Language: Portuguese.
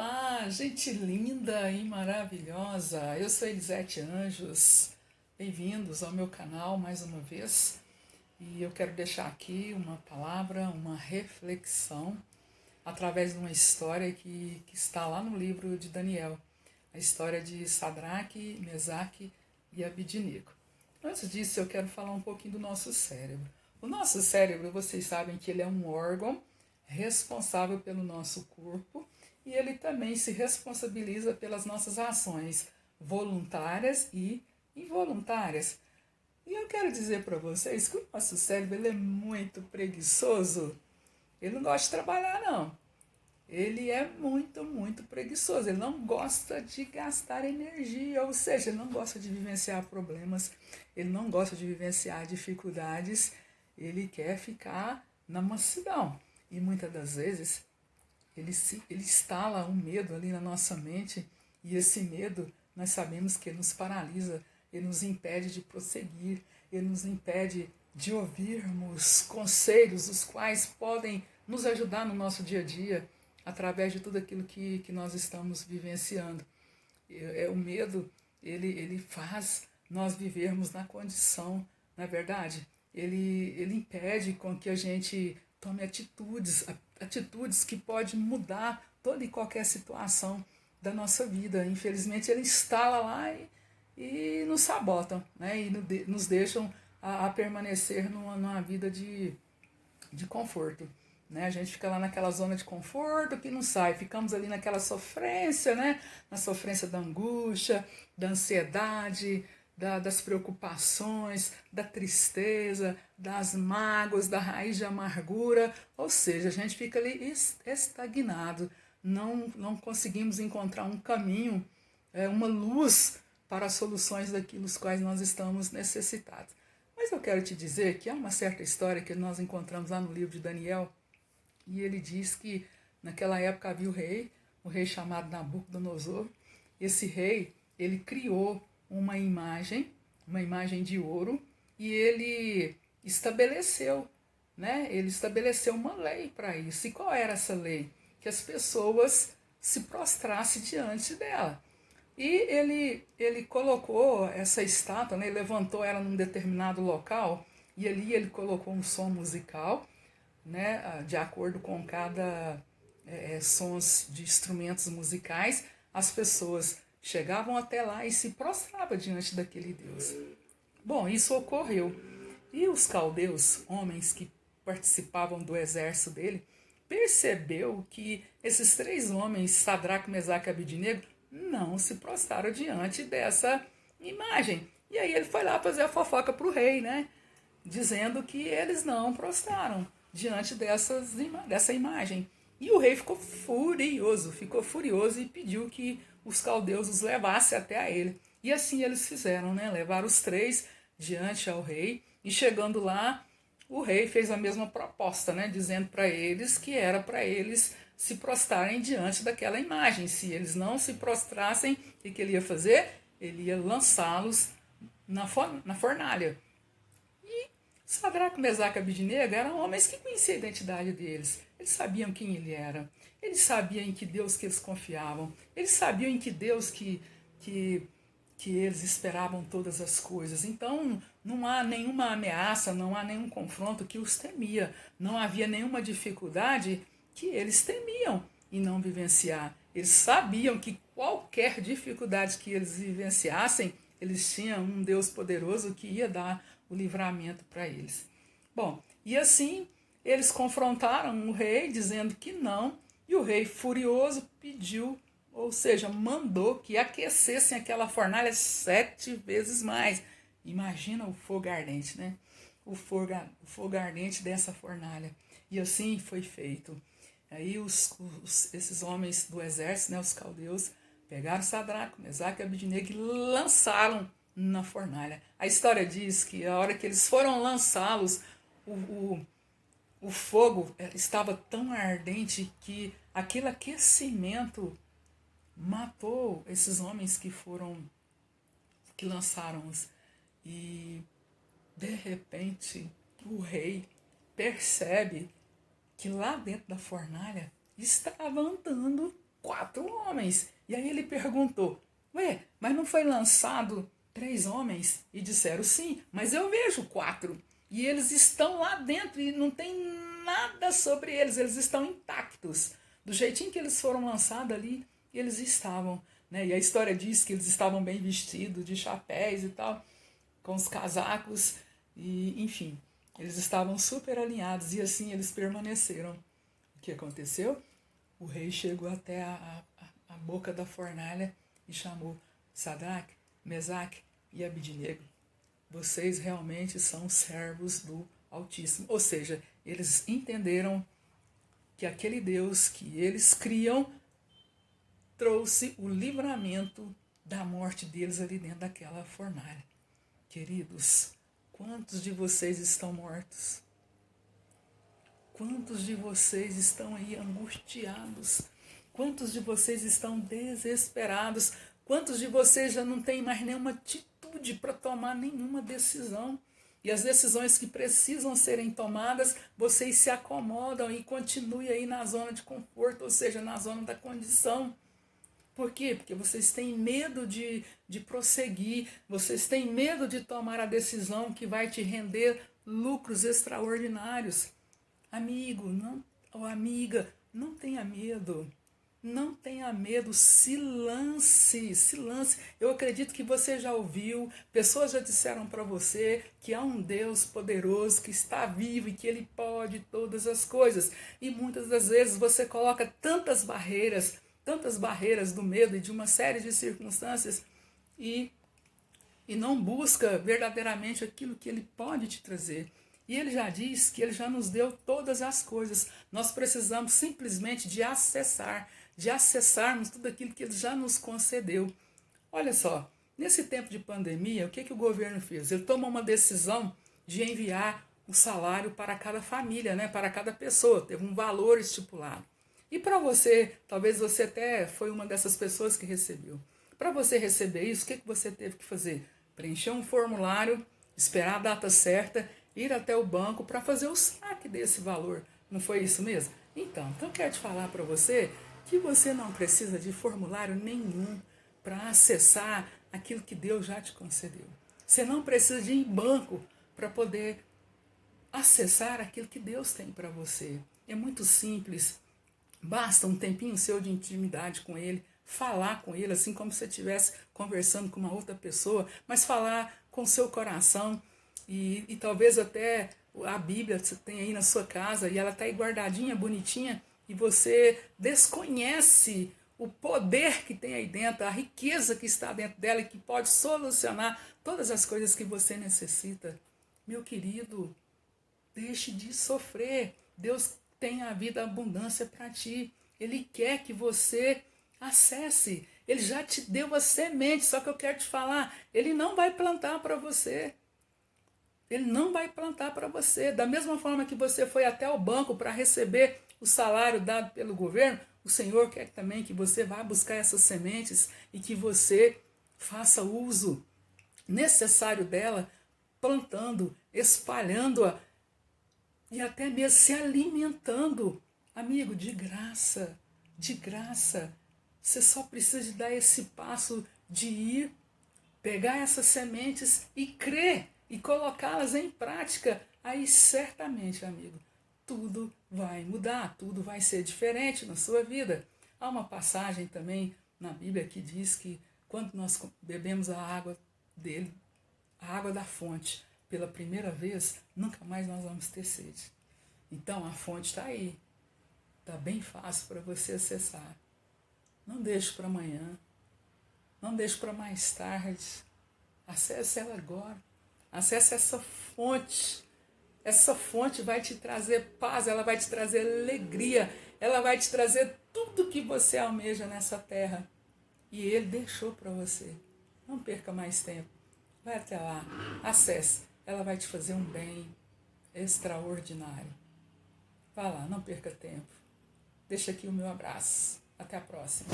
Olá, gente linda e maravilhosa. Eu sou Elisete Anjos. Bem-vindos ao meu canal mais uma vez. E eu quero deixar aqui uma palavra, uma reflexão através de uma história que está lá no livro de Daniel, a história de Sadraque, Mesaque e Abidnego. Antes disso, eu quero falar um pouquinho do nosso cérebro. O nosso cérebro, vocês sabem que ele é um órgão responsável pelo nosso corpo e ele também se responsabiliza pelas nossas ações voluntárias e involuntárias. E eu quero dizer para vocês que o nosso cérebro ele é muito preguiçoso. Ele não gosta de trabalhar, não. Ele é muito preguiçoso. Ele não gosta de gastar energia, ou seja, ele não gosta de vivenciar problemas, ele não gosta de vivenciar dificuldades, ele quer ficar na mansidão. E muitas das vezes ele instala um medo ali na nossa mente, e esse medo nós sabemos que ele nos paralisa, ele nos impede de prosseguir, ele nos impede de ouvirmos conselhos os quais podem nos ajudar no nosso dia a dia, através de tudo aquilo que nós estamos vivenciando. O medo, ele faz nós vivermos na condição, na verdade, ele impede com que a gente tome atitudes que podem mudar toda e qualquer situação da nossa vida. Infelizmente, ele instala lá e nos sabotam, né? E nos deixam a permanecer numa vida de conforto. Né? A gente fica lá naquela zona de conforto que não sai, ficamos ali naquela sofrência, né? Na sofrência da angústia, da ansiedade, das preocupações, da tristeza, das mágoas, da raiz de amargura, ou seja, a gente fica ali estagnado, não conseguimos encontrar um caminho, uma luz para as soluções daquilo os quais nós estamos necessitados. Mas eu quero te dizer que há uma certa história que nós encontramos lá no livro de Daniel, e ele diz que naquela época havia o rei chamado Nabucodonosor. Esse rei, ele criou uma imagem de ouro, e ele estabeleceu, né? Ele estabeleceu uma lei para isso. E qual era essa lei? Que as pessoas se prostrassem diante dela. E ele colocou essa estátua, né? Ele levantou ela num determinado local, e ali ele colocou um som musical, né, de acordo com cada sons de instrumentos musicais, as pessoas chegavam até lá e se prostravam diante daquele Deus. Bom, isso ocorreu. E os caldeus, homens que participavam do exército dele, percebeu que esses três homens, Sadraque, Mesaque e Abidnego, não se prostraram diante dessa imagem. E aí ele foi lá fazer a fofoca para o rei, né? Dizendo que eles não prostraram diante dessa imagem. E o rei ficou furioso e pediu que os caldeus os levassem até a ele. E assim eles fizeram, né? Levaram os três diante ao rei, e chegando lá, o rei fez a mesma proposta, né? Dizendo para eles que era para eles se prostrarem diante daquela imagem. Se eles não se prostrassem, o que ele ia fazer? Ele ia lançá-los na fornalha. Sadraque, Mesaque e Abidnego eram homens que conheciam a identidade deles. Eles sabiam quem ele era. Eles sabiam em que Deus que eles confiavam. Eles sabiam em que Deus que eles esperavam todas as coisas. Então, não há nenhuma ameaça, não há nenhum confronto que os temia. Não havia nenhuma dificuldade que eles temiam em não vivenciar. Eles sabiam que qualquer dificuldade que eles vivenciassem, eles tinham um Deus poderoso que ia dar o livramento para eles. Bom, e assim eles confrontaram o rei dizendo que não, e o rei furioso pediu, ou seja, mandou que aquecessem aquela fornalha 7 vezes mais. Imagina o fogo ardente, né? O fogo ardente dessa fornalha. E assim foi feito. Aí esses homens do exército, né, os caldeus, pegaram Sadraque, Mesaque e Abidnego e lançaram na fornalha. A história diz que a hora que eles foram lançá-los, o fogo estava tão ardente que aquele aquecimento matou esses homens que lançaram-os. E de repente o rei percebe que lá dentro da fornalha estava andando 4 homens. E aí ele perguntou, ué, mas não foi lançado 3 homens? E disseram, sim, mas eu vejo 4. E eles estão lá dentro e não tem nada sobre eles, eles estão intactos. Do jeitinho que eles foram lançados ali, eles estavam. Né? E a história diz que eles estavam bem vestidos, de chapéus e tal, com os casacos, e enfim, eles estavam super alinhados e assim eles permaneceram. O que aconteceu? O rei chegou até a boca da fornalha e chamou Sadraque, Mesaque e Abidnego. Vocês realmente são servos do Altíssimo. Ou seja, eles entenderam que aquele Deus que eles criam trouxe o livramento da morte deles ali dentro daquela fornalha. Queridos, quantos de vocês estão mortos? Quantos de vocês estão aí angustiados? Quantos de vocês estão desesperados? Quantos de vocês já não têm mais nenhuma atitude para tomar nenhuma decisão? E as decisões que precisam serem tomadas, vocês se acomodam e continuem aí na zona de conforto, ou seja, na zona da condição. Por quê? Porque vocês têm medo de prosseguir, vocês têm medo de tomar a decisão que vai te render lucros extraordinários. Amigo, não, ou amiga, não tenha medo. Não tenha medo, se lance, se lance. Eu acredito que você já ouviu, pessoas já disseram para você que há um Deus poderoso que está vivo e que Ele pode todas as coisas. E muitas das vezes você coloca tantas barreiras do medo e de uma série de circunstâncias e não busca verdadeiramente aquilo que Ele pode te trazer. E Ele já diz que Ele já nos deu todas as coisas. Nós precisamos simplesmente de acessarmos tudo aquilo que Ele já nos concedeu. Olha só, nesse tempo de pandemia, o que o governo fez? Ele tomou uma decisão de enviar o salário para cada família, né? Para cada pessoa, teve um valor estipulado. E para você, talvez você até foi uma dessas pessoas que recebeu. Para você receber isso, o que você teve que fazer? Preencher um formulário, esperar a data certa, ir até o banco para fazer o saque desse valor. Não foi isso mesmo? Então eu quero te falar para você que você não precisa de formulário nenhum para acessar aquilo que Deus já te concedeu. Você não precisa de ir em banco para poder acessar aquilo que Deus tem para você. É muito simples. Basta um tempinho seu de intimidade com Ele, falar com Ele, assim como se você estivesse conversando com uma outra pessoa, mas falar com o seu coração e talvez até a Bíblia você tem aí na sua casa e ela está aí guardadinha, bonitinha, e você desconhece o poder que tem aí dentro, a riqueza que está dentro dela e que pode solucionar todas as coisas que você necessita. Meu querido, deixe de sofrer. Deus tem a vida, a abundância para ti. Ele quer que você acesse. Ele já te deu a semente, só que eu quero te falar, Ele não vai plantar para você. Ele não vai plantar para você. Da mesma forma que você foi até o banco para receber o salário dado pelo governo, o Senhor quer também que você vá buscar essas sementes e que você faça uso necessário dela, plantando, espalhando-a e até mesmo se alimentando. Amigo, de graça, de graça. Você só precisa de dar esse passo de ir, pegar essas sementes e crer e colocá-las em prática. Aí certamente, amigo, tudo vai mudar, tudo vai ser diferente na sua vida. Há uma passagem também na Bíblia que diz que quando nós bebemos a água dele, a água da fonte, pela primeira vez, nunca mais nós vamos ter sede. Então a fonte está aí. Está bem fácil para você acessar. Não deixe para amanhã. Não deixe para mais tarde. Acesse ela agora. Acesse essa fonte. Essa fonte vai te trazer paz, ela vai te trazer alegria, ela vai te trazer tudo que você almeja nessa terra. E Ele deixou para você. Não perca mais tempo. Vai até lá, acesse. Ela vai te fazer um bem extraordinário. Vá lá, não perca tempo. Deixa aqui o meu abraço. Até a próxima.